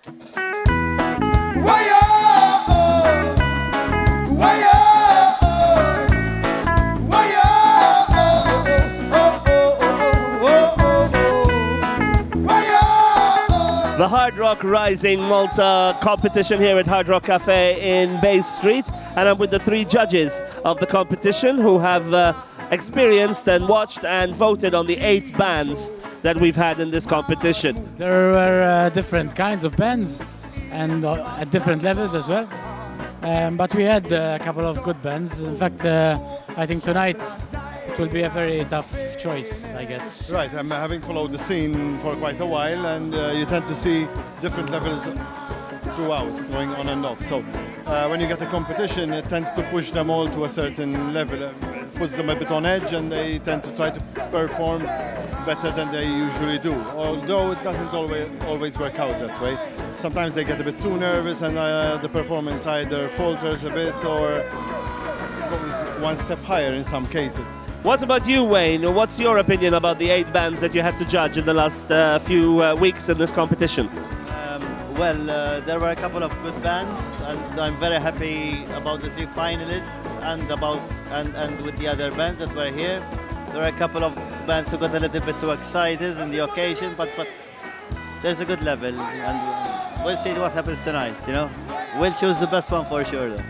The Hard Rock Rising Malta competition here at Hard Rock Cafe in Bay Street, and I'm with the three judges of the competition who have experienced and watched and voted on the 8 bands that we've had in this competition. There were different kinds of bands and at different levels as well, but we had a couple of good bands. In fact, I think tonight it will be a very tough choice, I guess. Right, I'm having followed the scene for quite a while, and you tend to see different levels throughout, going on and off. So when you get a competition, it tends to push them all to a certain level. It puts them a bit on edge, and they tend to try to perform better than they usually do. Although it doesn't always work out that way. Sometimes they get a bit too nervous, and the performance either falters a bit or goes one step higher in some cases. What about you, Wayne? What's your opinion about the 8 bands that you had to judge in the last few weeks in this competition? There were a couple of good bands, and I'm very happy about the 3 finalists and with the other bands that were here. There were a couple of bands who got a little bit too excited in the occasion, but there's a good level, and we'll see what happens tonight. You know, we'll choose the best one for sure, though.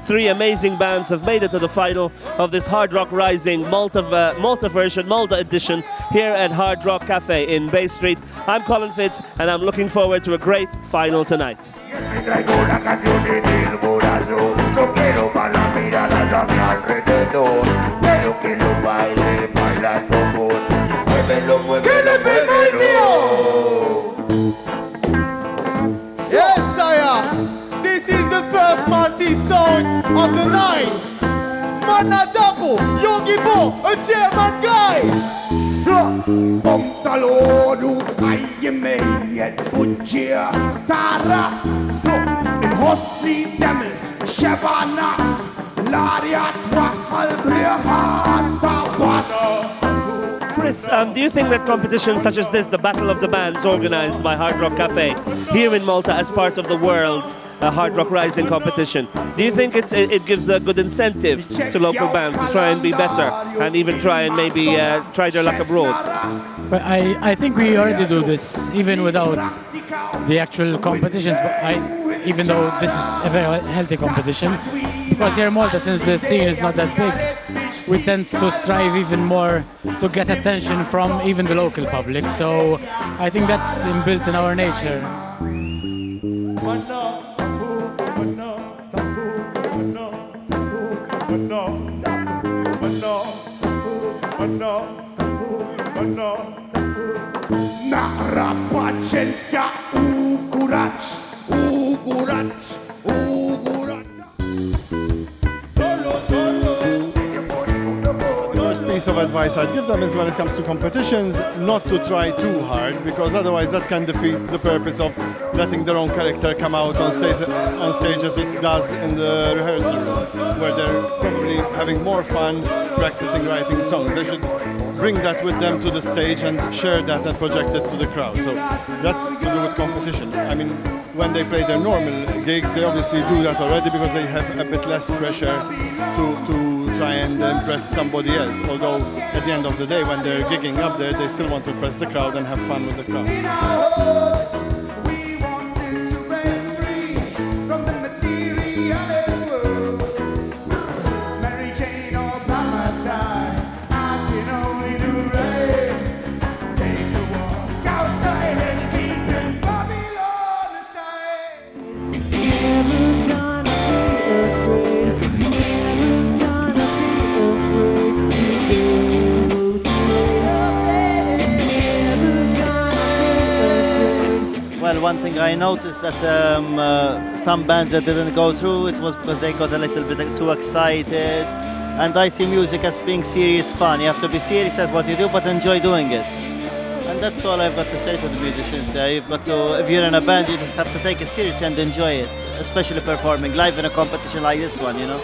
3 amazing bands have made it to the final of this Hard Rock Rising Malta version, Malta edition, here at Hard Rock Cafe in Bay Street. I'm Colin Fitz, and I'm looking forward to a great final tonight. Yes, sire! This is the first Maltese song of the night! Manna Tapu, Yogi Bo, a chairman guy! Så, Bontalodu, Ayemejet, Butcher, Taras, Så, en hosli demel, Shabanas, Lariat, Wahal, Brehan, Tabas. Chris, do you think that competitions such as this, the Battle of the Bands organized by Hard Rock Cafe here in Malta as part of the World Hard Rock Rising competition, do you think it gives a good incentive to local bands to try and be better and even try and maybe try their luck abroad? But I think we already do this even without the actual competitions, but even though this is a very healthy competition, because here in Malta, since the scene is not that big, we tend to strive even more to get attention from even the local public. So I think that's inbuilt in our nature. Nara pacienza, ugurać, ugurać, ugurać. First piece of advice I'd give them is when it comes to competitions, not to try too hard, because otherwise that can defeat the purpose of letting their own character come out on stage as it does in the rehearsal room, where they're probably having more fun practicing writing songs. They should bring that with them to the stage and share that and project it to the crowd. So that's to do with competition. I mean, when they play their normal gigs, they obviously do that already because they have a bit less pressure to try and impress somebody else. Although at the end of the day, when they're gigging up there, they still want to impress the crowd and have fun with the crowd. Well, one thing I noticed that some bands that didn't go through, it was because they got a little bit too excited. And I see music as being serious fun. You have to be serious at what you do, but enjoy doing it. And that's all I've got to say to the musicians there. You've got to, if you're in a band, you just have to take it seriously and enjoy it, especially performing live in a competition like this one, you know.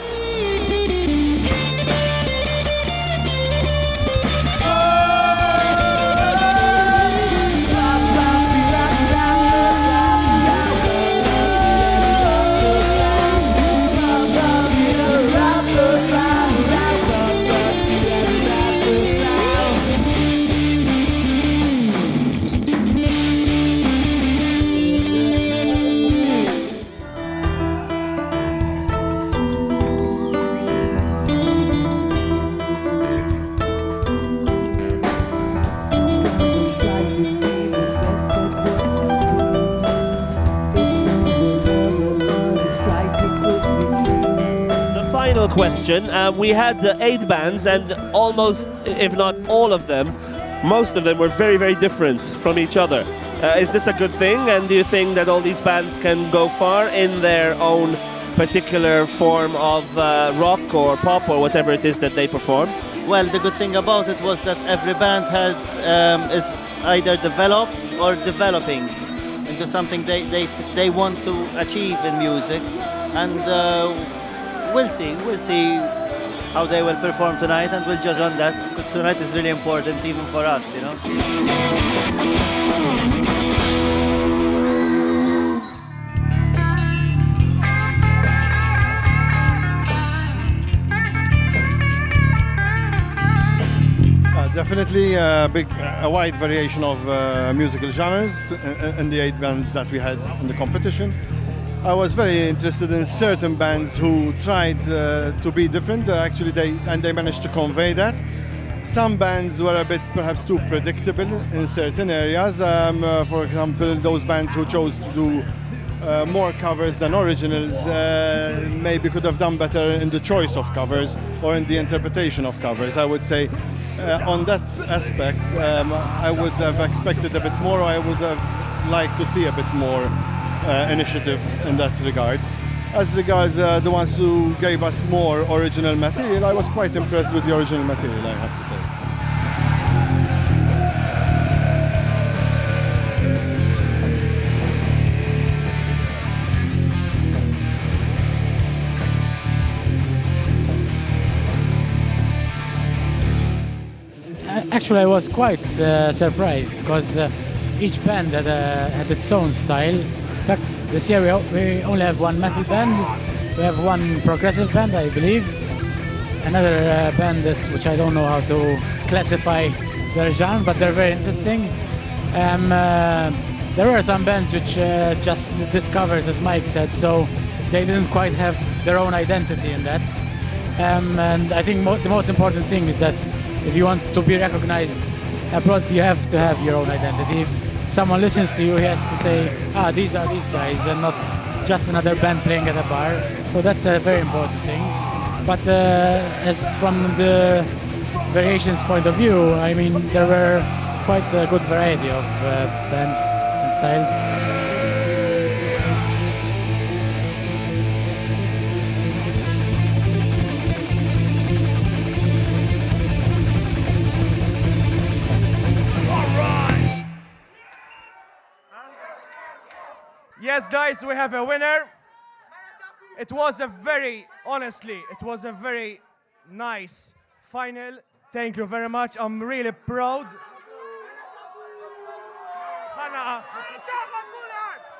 final question. We had 8 bands, and almost, if not all of them, most of them were very, very different from each other. Is this a good thing? And do you think that all these bands can go far in their own particular form of rock or pop or whatever it is that they perform? Well, the good thing about it was that every band had is either developed or developing into something they want to achieve in music, and we'll see how they will perform tonight, and we'll judge on that, because tonight is really important even for us, you know. Definitely a wide variation of musical genres in the 8 bands that we had in the competition. I was very interested in certain bands who tried to be different. Actually, they managed to convey that. Some bands were a bit perhaps too predictable in certain areas. For example, those bands who chose to do more covers than originals maybe could have done better in the choice of covers or in the interpretation of covers. I would say on that aspect I would have expected a bit more. I would have liked to see a bit more initiative in that regard. As regards the ones who gave us more original material, I was quite impressed with the original material, I have to say. Actually, I was quite surprised because each band had its own style. In fact, this year we only have one metal band, we have one progressive band, I believe, another band which I don't know how to classify their genre, but they're very interesting. There were some bands which just did covers, as Mike said, so they didn't quite have their own identity in that. And I think the most important thing is that if you want to be recognized abroad, you have to have your own identity. If someone listens to you, he has to say, these are these guys, and not just another band playing at a bar. So that's a very important thing. But as from the variations point of view, I mean, there were quite a good variety of bands and styles. Yes, guys, we have a winner. It was honestly, it was a very nice final. Thank you very much. I'm really proud.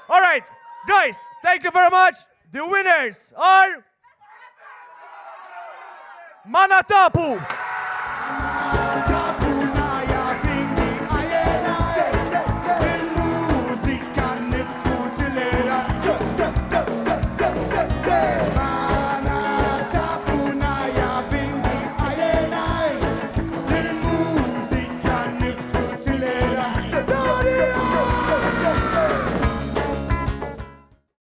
All right, guys, thank you very much. The winners are Tapu. Hey!